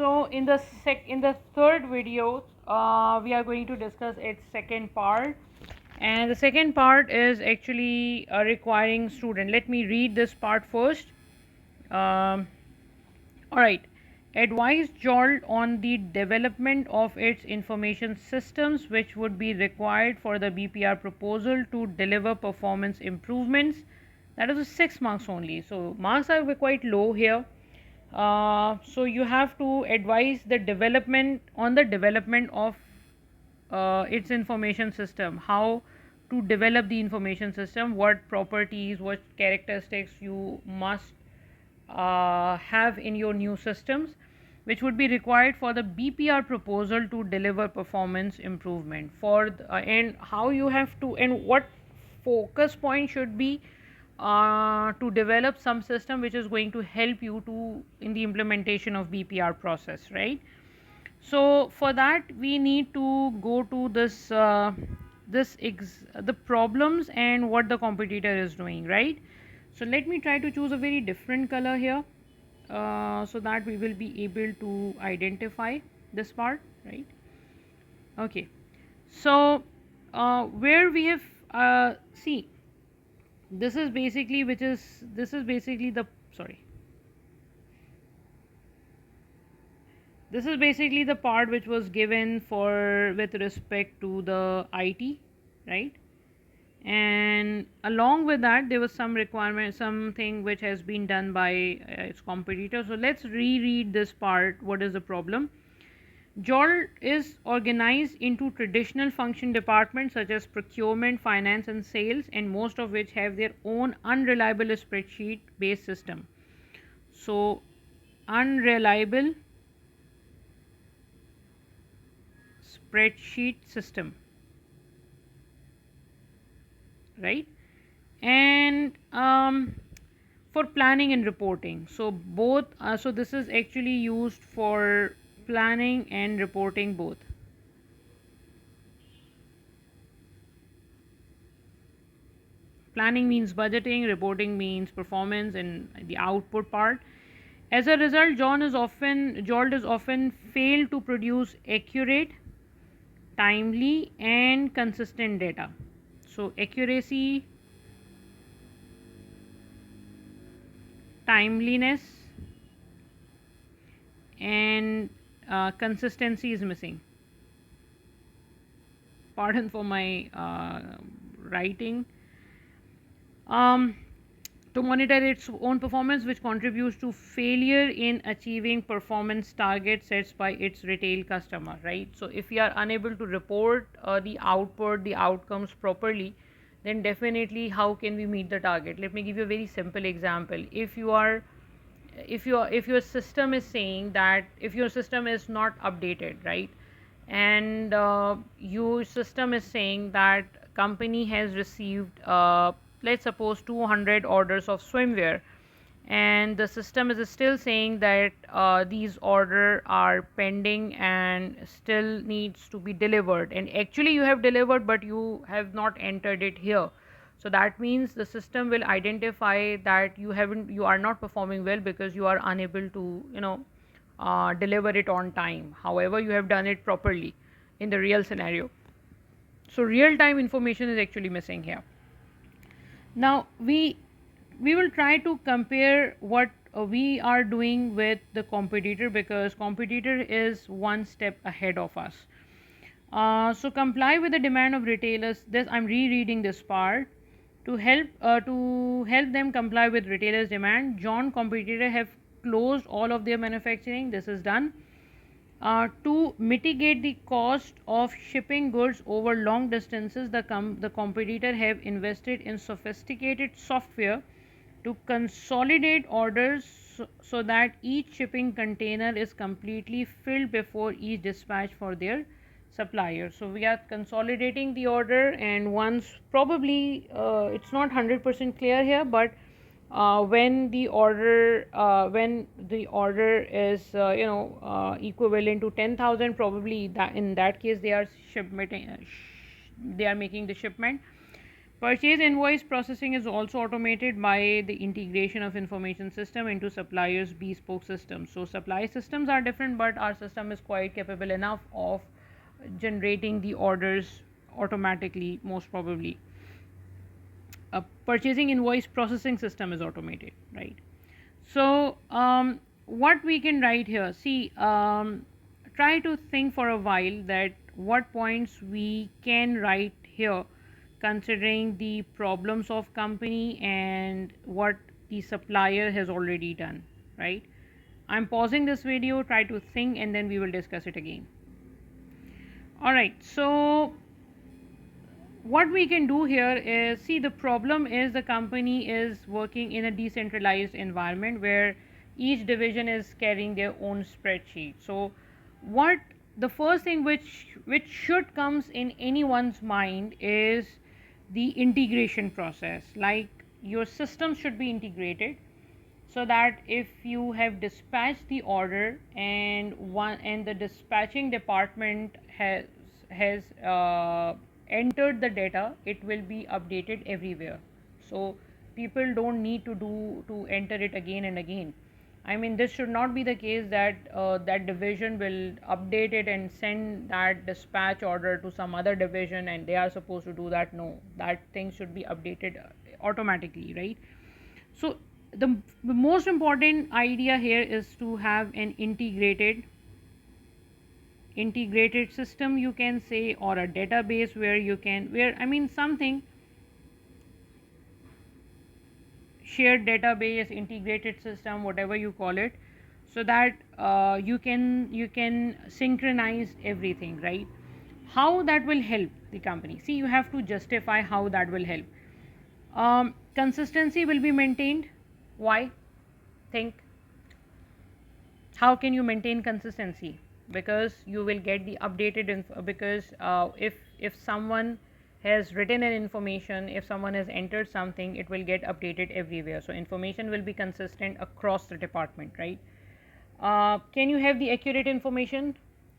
So in the third video, we are going to discuss its second part, and the second part is actually requiring student. Let me read this part first. Um, all right. Advise JOLT on the development of its information systems, which would be required for the BPR proposal to deliver performance improvements. That is a 6 marks only. So marks are quite low here. So you have to advise the development of its information system, how to develop the information system, what properties, what characteristics you must have in your new systems, which would be required for the BPR proposal to deliver performance improvement for and how you have to, and what focus point should be to develop some system which is going to help you to in the implementation of BPR process, right? So for that we need to go to the problems and what the competitor is doing, right? So let me try to choose a very different color here, so that we will be able to identify this part, right? Okay, so where we have see, this is basically the sorry this is basically the part which was given for with respect to the IT, right? And along with that there was some requirement, something which has been done by its competitor. So let's reread this part. What is the problem? JOLT is organized into traditional function departments such as procurement, finance and sales, and most of which have their own unreliable spreadsheet based system. So unreliable spreadsheet system, right? And for planning and reporting, so both so this is actually used for planning and reporting both. Planning means budgeting, reporting means performance and the output part. As a result, JOLT is often failed to produce accurate, timely and consistent data. So accuracy, timeliness and consistency is missing. Pardon for my writing. To monitor its own performance, which contributes to failure in achieving performance targets set by its retail customer, right? So if we are unable to report the output, the outcomes properly, then definitely how can we meet the target? Let me give you a very simple example. If your system is saying that, if your system is not updated, right, and your system is saying that company has received let's suppose 200 orders of swimwear, and the system is still saying that these orders are pending and still needs to be delivered, and actually you have delivered but you have not entered it here. So that means the system will identify that you are not performing well because you are unable to deliver it on time, however you have done it properly in the real scenario. So real time information is actually missing here. Now we will try to compare what we are doing with the competitor, because competitor is one step ahead of us. So comply with the demand of retailers. This I'm rereading this part. To help them comply with retailers' demand, John competitor have closed all of their manufacturing. This is done. To mitigate the cost of shipping goods over long distances, the competitor have invested in sophisticated software to consolidate orders so that each shipping container is completely filled before each dispatch for their supplier. So we are consolidating the order, and once probably it's not 100% clear here, but when the order is equivalent to 10,000, probably that in that case they are making the shipment. Purchase invoice processing is also automated by the integration of information system into suppliers' bespoke systems. So supply systems are different, but our system is quite capable enough of generating the orders automatically, most probably. A purchasing invoice processing system is automated, right? So what we can write here, see, try to think for a while that what points we can write here considering the problems of company and what the supplier has already done, right? I'm pausing this video, try to think, and then we will discuss it again. All right, so what we can do here is, see, the problem is the company is working in a decentralized environment where each division is carrying their own spreadsheet. So what the first thing which should comes in anyone's mind is the integration process. Like, your system should be integrated so that if you have dispatched the order and the dispatching department has entered the data, it will be updated everywhere, so people don't need to enter it again and again. I mean, this should not be the case that that division will update it and send that dispatch order to some other division and they are supposed to do that. No, that thing should be updated automatically, right? So the most important idea here is to have an integrated system, you can say, or a database where you can, where, I mean, something shared database, integrated system, whatever you call it, so that you can synchronize everything, right? How that will help the company? See, you have to justify how that will help. Consistency will be maintained. Why? Think. How can you maintain consistency? Because you will get the updated because if someone has written an information, if someone has entered something, it will get updated everywhere, so information will be consistent across the department, right? Can you have the accurate information?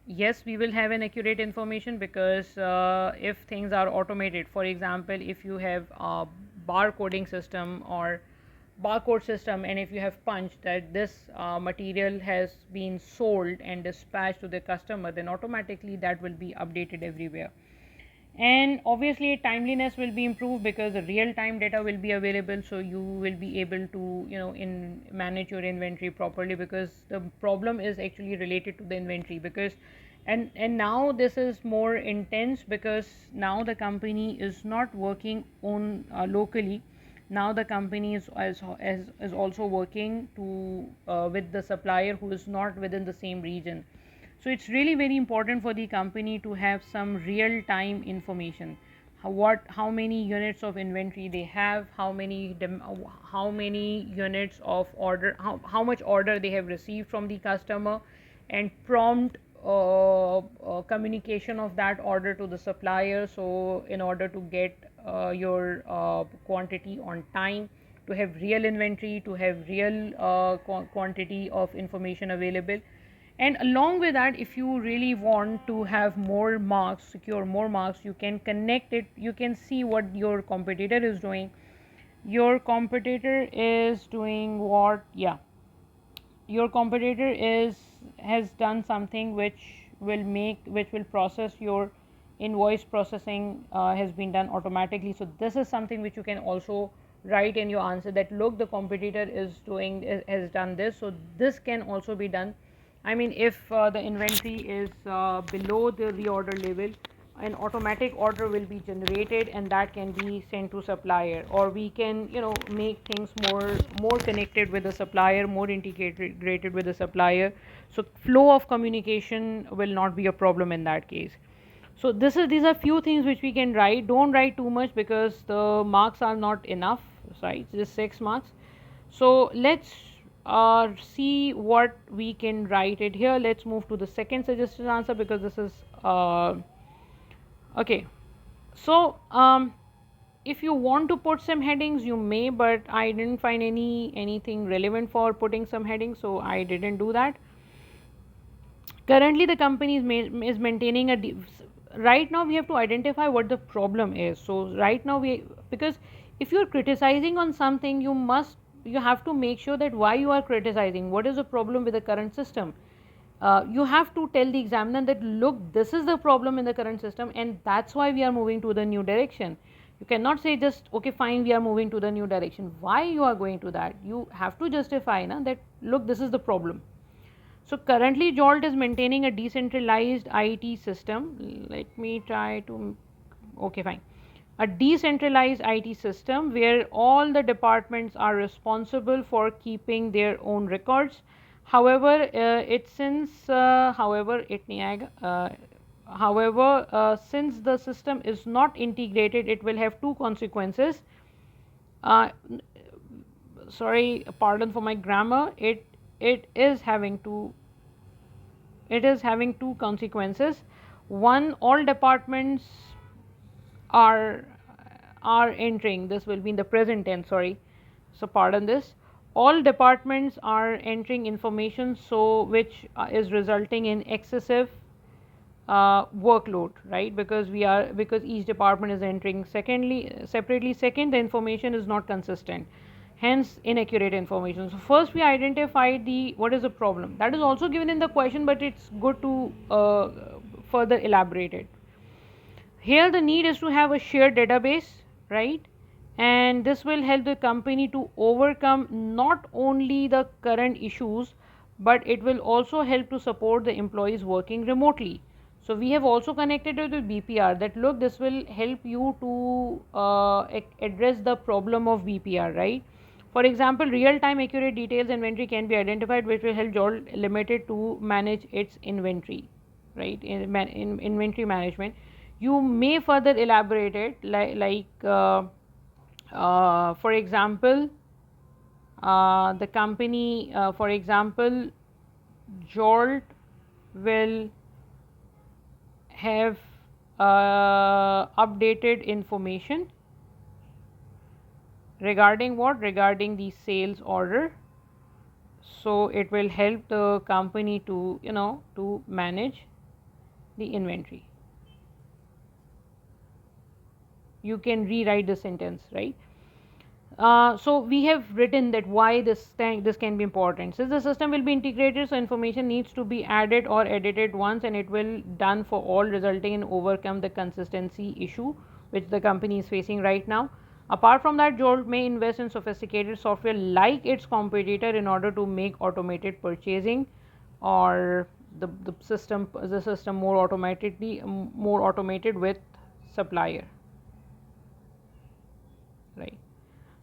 Yes, we will have an accurate information because if things are automated, for example, if you have a barcoding system or barcode system, and if you have punched that this material has been sold and dispatched to the customer, then automatically that will be updated everywhere. And obviously timeliness will be improved because the real time data will be available, so you will be able to manage your inventory properly, because the problem is actually related to the inventory. Because and now this is more intense because now the company is not working on locally. Now the company is also working to with the supplier who is not within the same region. So it's really very important for the company to have some real time information. How many units of inventory they have, how many units of order, how much order they have received from the customer, and prompt communication of that order to the supplier, so in order to get your quantity on time, to have real inventory, to have real quantity of information available. And along with that, if you really want to have more marks, secure more marks, you can connect it, you can see what your competitor is doing. Your competitor is doing what? Yeah, your competitor has done something which will process your invoice processing, has been done automatically. So this is something which you can also write in your answer, that look, the competitor has done this, so this can also be done. I mean, if the inventory is below the reorder level, an automatic order will be generated and that can be sent to supplier, or we can make things more connected with the supplier, more integrated with the supplier, so flow of communication will not be a problem in that case. So these are few things which we can write. Don't write too much because the marks are not enough, right? Just 6 marks. So let's see what we can write it here. Let's move to the second suggested answer because this is okay. So if you want to put some headings, you may, but I didn't find anything relevant for putting some headings, so I didn't do that. Currently the company is maintaining a right now we have to identify what the problem is. So right now because if you're criticizing on something, you have to make sure that why you are criticizing, what is the problem with the current system. You have to tell the examiner that look, this is the problem in the current system and that's why we are moving to the new direction. You cannot say just okay fine, we are moving to the new direction. Why you are going to that? You have to justify that look, this is the problem. So currently JOLT is maintaining a decentralized IT system. Let me try to, okay fine. A decentralized IT system where all the departments are responsible for keeping their own records. However, since the system is not integrated, it will have two consequences. Uh, Sorry, pardon for my grammar. It is having two consequences. One, all departments are entering, this will be in the present tense, sorry, so pardon this, all departments are entering information, so which is resulting in excessive workload, right? Because each department is entering separately. Second, the information is not consistent, hence inaccurate information. So first we identified the what is the problem. That is also given in the question, but it's good to further elaborate it. Here the need is to have a shared database, right? And this will help the company to overcome not only the current issues, but it will also help to support the employees working remotely. So we have also connected it with BPR, that look, this will help you to address the problem of BPR, right? For example, real-time accurate details inventory can be identified, which will help JOLT Limited to manage its inventory, right? In inventory management, you may further elaborate it for example, the company, for example, JOLT will have updated information regarding what? Regarding the sales order. So it will help the company to to manage the inventory. You can rewrite the sentence, right? So we have written that why this can be important. Since the system will be integrated, so information needs to be added or edited once, and it will done for all, resulting in overcome the consistency issue which the company is facing right now. Apart from that, JOLT may invest in sophisticated software like its competitor in order to make automated purchasing or the system more automated with supplier, right?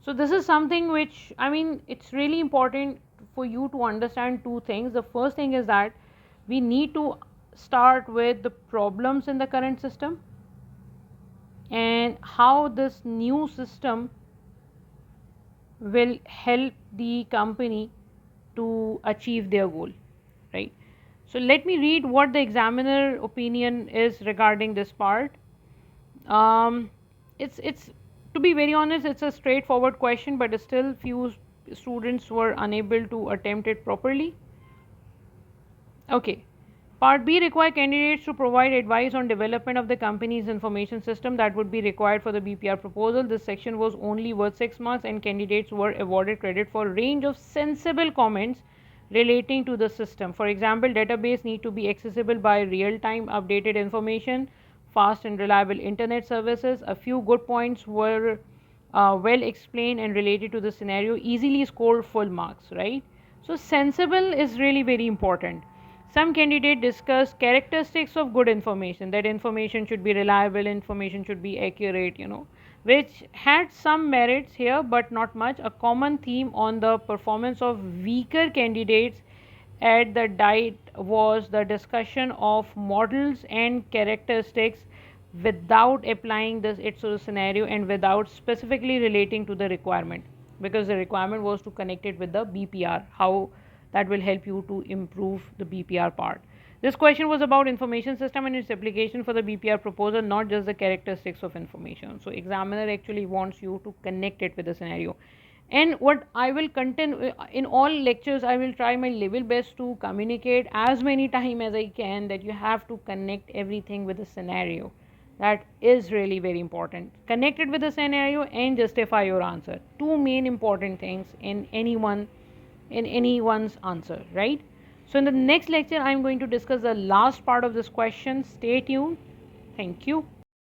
So this is something which, I mean, it's really important for you to understand two things. The first thing is that we need to start with the problems in the current system and how this new system will help the company to achieve their goal, right? So let me read what the examiner opinion is regarding this part. It's to be very honest, it's a straightforward question, but still few students were unable to attempt it properly. Okay. Part B require candidates to provide advice on development of the company's information system that would be required for the BPR proposal. This section was only worth 6 marks and candidates were awarded credit for a range of sensible comments relating to the system. For example, database need to be accessible by real-time updated information, fast and reliable internet services. A few good points were well explained and related to the scenario, easily scored full marks, right? So sensible is really very important. Some candidate discuss characteristics of good information, that information should be reliable, information should be accurate, which had some merits here but not much. A common theme on the performance of weaker candidates at the diet was the discussion of models and characteristics without applying this its scenario and without specifically relating to the requirement, because the requirement was to connect it with the BPR, how that will help you to improve the BPR part. This question was about information system and its application for the BPR proposal, not just the characteristics of information. So examiner actually wants you to connect it with the scenario. And what I will continue in all lectures, I will try my level best to communicate as many time as I can, that you have to connect everything with a scenario. That is really very important. Connect it with a scenario and justify your answer. Two main important things in anyone's answer, right? So in the next lecture I'm going to discuss the last part of this question. Stay tuned. Thank you.